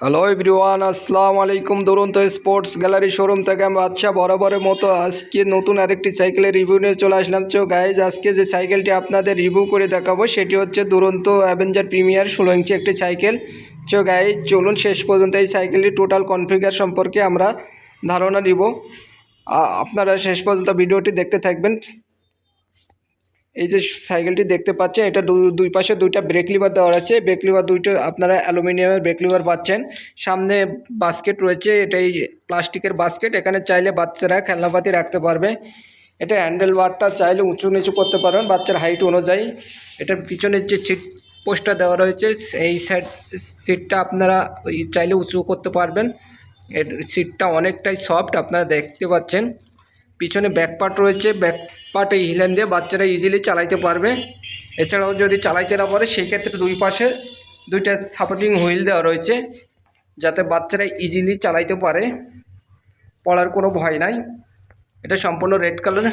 Hello everyone, আসসালামু আলাইকুম। দুরন্ত স্পোর্টস গ্যালারি শোরুম থেকে আমি আচ্ছা বরাবরের মতো আজকে নতুন আরেকটি সাইকেলের রিভিউ নিয়ে চলে আসলাম। তো গাইজ, আজকে যে সাইকেলটি আপনাদের রিভিউ করে দেখাবো সেটি হচ্ছে দুরন্ত অ্যাভেঞ্জার প্রিমিয়ার 16 ইঞ্চি একটি সাইকেল। তো গাইজ, চলুন শেষ পর্যন্ত এই সাইকেলটি টোটাল কনফিগার সম্পর্কে আমরা ধারণা নিব। আপনারা শেষ পর্যন্ত ভিডিওটি দেখতে থাকবেন। এই যে সাইকেলটি দেখতে পাচ্ছেন, এটা দুই পাশে দুইটা ব্রেক লিভার দেওয়া আছে। ব্রেক লিভার দুইটা আপনারা অ্যালুমিনিয়ামের ব্রেক লিভার পাচ্ছেন। সামনে বাস্কেট রয়েছে, এটাই প্লাস্টিকের বাস্কেট। এখানে চাইলে বাচ্চারা খেলনাপাতি রাখতে পারবে। এটা হ্যান্ডেল বারটা চাইলে উঁচু নিচু করতে পারবেন বাচ্চার হাইট অনুযায়ী। এটার পিছনের যে সিট পোস্টটা দেওয়া রয়েছে, এই সাইড সিটটা আপনারা চাইলে উঁচু করতে পারবেন। এর সিটটা অনেকটাই সফট, আপনারা দেখতে পাচ্ছেন। পিছনে ব্যাক পার্ট রয়েছে, ব্যাক পার্ট এই হিলেন দিয়ে বাচ্চারা ইজিলি চালাইতে পারবে। এছাড়াও যদি চালাইতে না পারে সেই ক্ষেত্রে দুই পাশে দুইটা সাপোর্টিং হুইল দেওয়া রয়েছে, যাতে বাচ্চারা ইজিলি চালাইতে পারে, পড়ার কোনো ভয় নাই। এটা সম্পূর্ণ রেড কালার,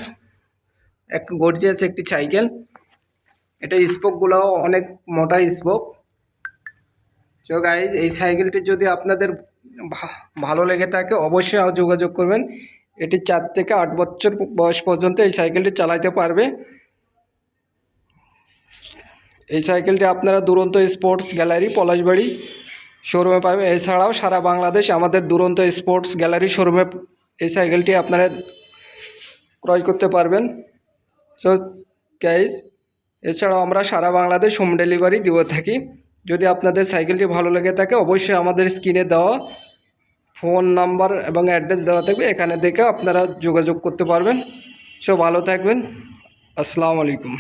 এক গর্জিয়াস একটি সাইকেল। এটা স্পোকগুলোও অনেক মোটা স্পোক। তো গাইজ, এই সাইকেলটি যদি আপনাদের ভালো লেগে থাকে অবশ্যই যোগাযোগ করবেন। এটি 4 থেকে 8 বছর বয়স পর্যন্ত এই সাইকেলটি চালাতে পারবে। এই সাইকেলটি আপনারা দুরন্ত স্পোর্টস গ্যালারি পলাশবাড়ি শোরুমে পাবেন। এছাড়াও সারা বাংলাদেশ আমাদের দুরন্ত স্পোর্টস গ্যালারি শোরুমে এই সাইকেলটি আপনারা ক্রয় করতে পারবেন। সো গাইজ, এছাড়াও আমরা সারা বাংলাদেশ হোম ডেলিভারি দিয়ে থাকি। যদি আপনাদের সাইকেলটি ভালো লেগে থাকে অবশ্যই আমাদের স্ক্রিনে দেওয়া ফোন নাম্বার এবং অ্যাড্রেস দেওয়া থাকবে, এখানে দেখে আপনারা যোগাযোগ করতে পারবেন। সো ভালো থাকবেন, আসসালামু আলাইকুম।